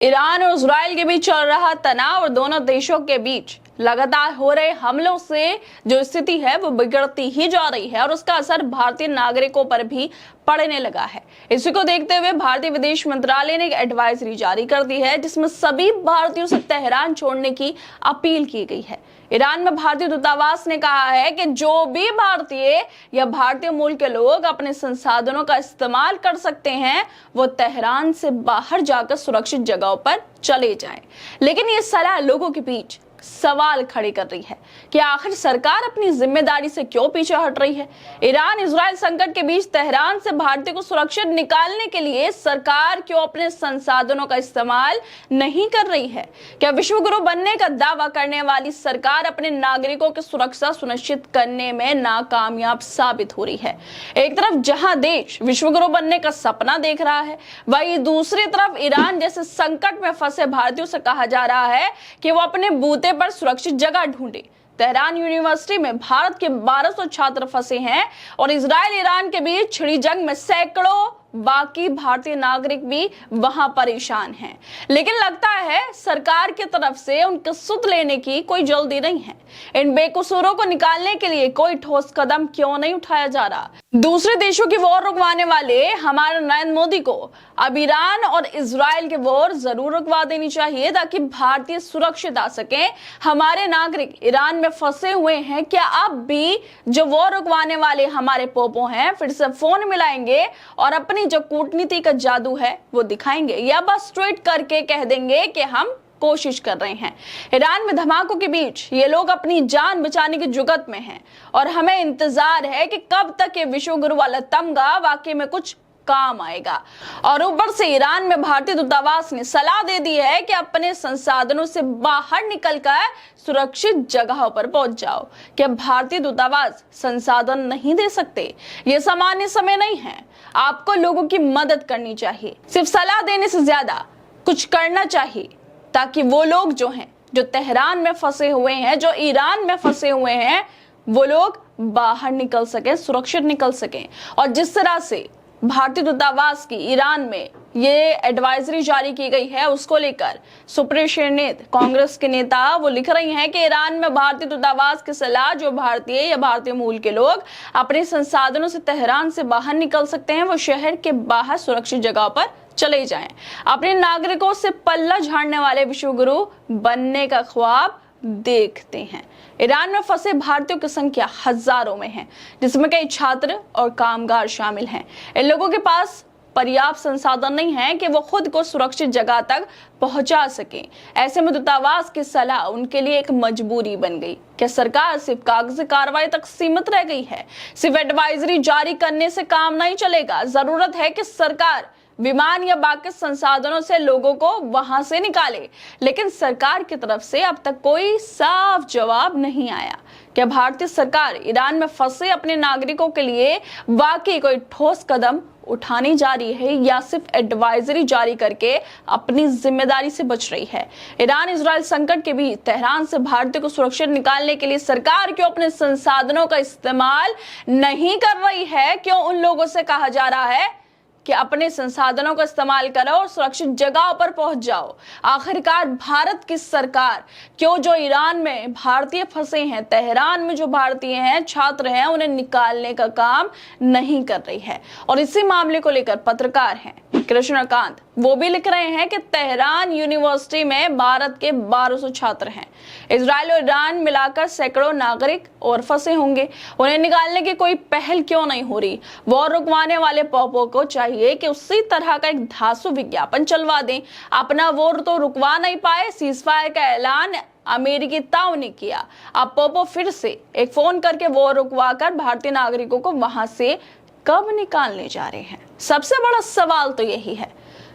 Iran और Israel के बीच चल रहा तनाव और दोनों देशों के बीच लगातार हो रहे हमलों से जो स्थिति है वो बिगड़ती ही जा रही है और उसका असर भारतीय नागरिकों पर भी पड़ने लगा है। इसी को देखते हुए भारतीय विदेश मंत्रालय ने एक एडवाइजरी जारी कर दी है जिसमें सभी भारतीयों से तेहरान छोड़ने की अपील की गई है। ईरान में भारतीय दूतावास ने कहा है कि जो भी भारतीय या भारतीय मूल के लोग अपने संसाधनों का इस्तेमाल कर सकते हैं वो तेहरान से बाहर जाकर सुरक्षित जगहों पर चले जाएं। लेकिन ये सलाह लोगों के बीच सवाल खड़े कर रही है कि आखिर सरकार अपनी जिम्मेदारी से क्यों पीछे हट रही है। ईरान इजराइल संकट के बीच तेहरान से भारतीयों को सुरक्षित निकालने के लिए सरकार क्यों अपने संसाधनों का इस्तेमाल नहीं कर रही है। क्या विश्वगुरु बनने का दावा करने वाली सरकार अपने नागरिकों की सुरक्षा सुनिश्चित करने में नाकामयाब साबित हो रही है। एक तरफ जहां देश विश्वगुरु बनने का सपना देख रहा है, वहीं दूसरी तरफ ईरान जैसे संकट में फंसे भारतीयों से कहा जा रहा है कि वो अपने बूते पर सुरक्षित जगह ढूंढे। तेहरान यूनिवर्सिटी में भारत के 1200 छात्र फंसे हैं और इजराइल ईरान के बीच छिड़ी जंग में सैकड़ों बाकी भारतीय नागरिक भी वहां परेशान हैं। लेकिन लगता है सरकार की तरफ से उनकी सुध लेने की कोई जल्दी नहीं है। इन बेकसूरों को निकालने के लिए कोई ठोस कदम क्यों नहीं उठाया जा रहा। दूसरे देशों की वॉर रुकवाने वाले हमारे नरेंद्र मोदी को अब ईरान और इजराइल की वॉर जरूर रुकवा देनी चाहिए ताकि भारतीय सुरक्षित आ सके। हमारे नागरिक ईरान में फंसे हुए हैं, क्या अब भी जो वॉर रुकवाने वाले हमारे पोपो हैं फिर से फोन मिलाएंगे और अपनी जो कूटनीति का जादू है वो दिखाएंगे, या बस ट्वीट करके कह देंगे कि हम कोशिश कर रहे हैं। ईरान में धमाकों के बीच ये लोग अपनी जान बचाने की जुगत में हैं और हमें इंतजार है कि कब तक ये विश्वगुरु वाला तमगा वाकई में कुछ काम आएगा। और ऊपर से ईरान में भारतीय दूतावास ने सलाह दे दी है कि अपने संसाधनों से बाहर निकलकर सुरक्षित जगहों पर पहुंच जाओ। क्या भारतीय दूतावास संसाधन नहीं दे सकते? ये सामान्य समय नहीं है। आपको लोगों की मदद करनी चाहिए। सिर्फ सलाह देने से ज्यादा कुछ करना चाहिए ताकि वो लोग जो हैं, जो तेहरान में फंसे हुए हैं, जो ईरान में फंसे हुए हैं, वो लोग बाहर निकल सके, सुरक्षित निकल सके। और जिस तरह से भारतीय दूतावास की ईरान में ये एडवाइजरी जारी की गई है उसको लेकर सुप्रीम कांग्रेस के नेता वो लिख रही हैं कि ईरान में भारतीय दूतावास की सलाह जो भारतीय या भारतीय मूल के लोग अपने संसाधनों से तेहरान से बाहर निकल सकते हैं वो शहर के बाहर सुरक्षित जगह पर चले जाएं। अपने नागरिकों से पल्ला झाड़ने वाले विश्वगुरु बनने का ख्वाब देखते हैं। ईरान में फंसे भारतीयों की संख्या हजारों में है, जिसमें कई छात्र और कामगार शामिल हैं। इन लोगों के पास पर्याप्त संसाधन नहीं है कि वो खुद को सुरक्षित जगह तक पहुंचा सके। ऐसे में दूतावास की सलाह उनके लिए एक मजबूरी बन गई। क्या सरकार सिर्फ कागजी कार्रवाई तक सीमित रह गई है? सिर्फ एडवाइजरी जारी करने से काम नहीं चलेगा। जरूरत है कि सरकार विमान या बाकी संसाधनों से लोगों को वहां से निकाले। लेकिन सरकार की तरफ से अब तक कोई साफ जवाब नहीं आया। क्या भारतीय सरकार ईरान में फंसे अपने नागरिकों के लिए वाकई कोई ठोस कदम उठाने जा रही है या सिर्फ एडवाइजरी जारी करके अपनी जिम्मेदारी से बच रही है? ईरान इजराइल संकट के बीच तेहरान से भारतीय को सुरक्षित निकालने के लिए सरकार क्यों अपने संसाधनों का इस्तेमाल नहीं कर रही है? क्यों उन लोगों से कहा जा रहा है कि अपने संसाधनों का इस्तेमाल करो और सुरक्षित जगहों पर पहुंच जाओ? आखिरकार भारत की सरकार क्यों जो ईरान में भारतीय फंसे हैं, तेहरान में जो भारतीय हैं, छात्र हैं, उन्हें निकालने का काम नहीं कर रही है? और इसी मामले को लेकर पत्रकार हैं कृष्णकांत, वो भी लिख रहे हैं कि तेहरान यूनिवर्सिटी में भारत के 1200 छात्र हैं। इजराइल और ईरान मिलाकर सैकड़ों नागरिक और फंसे होंगे। उन्हें निकालने की कोई पहल क्यों नहीं हो रही? वॉर रुकवाने वाले पोपो को चाहिए कि उसी तरह का एक धांसू विज्ञापन चलवा दें। अपना वॉर तो रुकवा नहीं पाए, सीजफायर का ऐलान अमेरिकी ताऊ ने किया। अब पोपो फिर से एक फोन करके वॉर रुकवाकर भारतीय नागरिकों को वहां से कब निकालने जा रहे हैं? सबसे बड़ा सवाल तो यही है।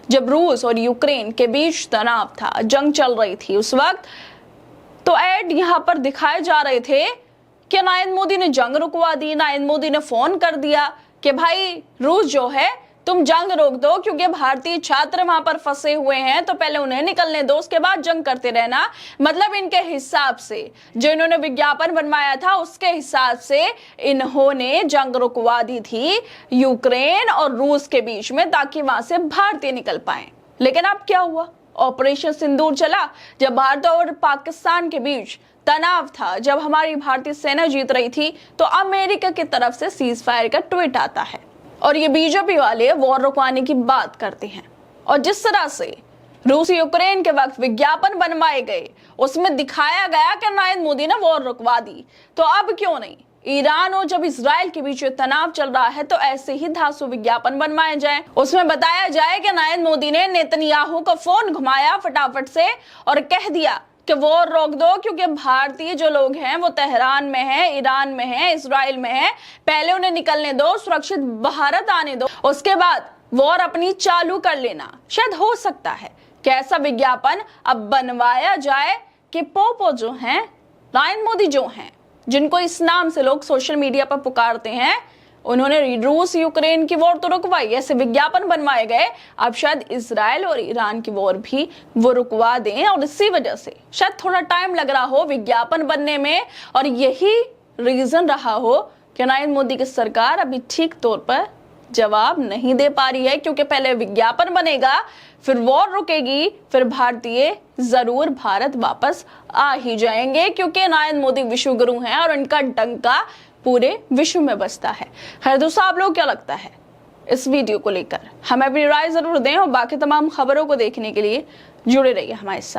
जब रूस और यूक्रेन के बीच तनाव था, जंग चल रही थी, उस वक्त तो ऐड यहाँ पर दिखाए जा रहे थे कि नरेंद्र मोदी ने जंग रुकवा दी। नरेंद्र मोदी ने फोन कर दिया कि भाई रूस जो है तुम जंग रोक दो, क्योंकि भारतीय छात्र वहां पर फंसे हुए हैं तो पहले उन्हें निकलने दो, उसके बाद जंग करते रहना। मतलब इनके हिसाब से जो इन्होंने विज्ञापन बनवाया था उसके हिसाब से इन्होंने जंग रुकवा दी थी यूक्रेन और रूस के बीच में, ताकि वहां से भारतीय निकल पाए। लेकिन अब क्या हुआ? ऑपरेशन सिंदूर चला, जब भारत और पाकिस्तान के बीच तनाव था, जब हमारी भारतीय सेना जीत रही थी, तो अमेरिका की तरफ से सीज फायर का ट्वीट आता है और ये बीजेपी वाले वॉर रुकवाने की बात करते हैं। और जिस तरह से रूस यूक्रेन के वक्त विज्ञापन बनवाए गए, उसमें दिखाया गया कि नरेंद्र मोदी ने वॉर रुकवा दी, तो अब क्यों नहीं ईरान और जब इजराइल के बीच तनाव चल रहा है तो ऐसे ही धांसू विज्ञापन बनवाए जाए। उसमें बताया जाए कि नरेंद्र मोदी ने नेतन्याहू को फोन घुमाया फटाफट से और कह दिया कि वॉर रोक दो, क्योंकि भारतीय जो लोग हैं वो तेहरान में हैं, ईरान में हैं, इजराइल में हैं, पहले उन्हें निकलने दो, सुरक्षित भारत आने दो, उसके बाद वॉर अपनी चालू कर लेना। शायद हो सकता है कि ऐसा विज्ञापन अब बनवाया जाए कि पोपो जो हैं, नरेंद्र मोदी जो हैं, जिनको इस नाम से लोग सोशल मीडिया पर पुकारते हैं, उन्होंने रूस यूक्रेन की वॉर तो रुकवाई, ऐसे विज्ञापन बनवाए गए, अब शायद इजराइल और ईरान की वॉर भी वो रुकवा दें। और इसी वजह से शायद थोड़ा टाइम लग रहा हो विज्ञापन बनने में, और यही रीजन रहा हो कि नरेंद्र मोदी की सरकार अभी ठीक तौर पर जवाब नहीं दे पा रही है, क्योंकि पहले विज्ञापन बनेगा, फिर वॉर रुकेगी, फिर भारतीय जरूर भारत वापस आ ही जाएंगे, क्योंकि नरेंद्र मोदी विश्व गुरु हैं और इनका डंका पूरे विश्व में बजता है। खैर दोस्तों, आप लोग क्या लगता है इस वीडियो को लेकर? हमें अपनी राय जरूर दें और बाकी तमाम खबरों को देखने के लिए जुड़े रहिए हमारे साथ।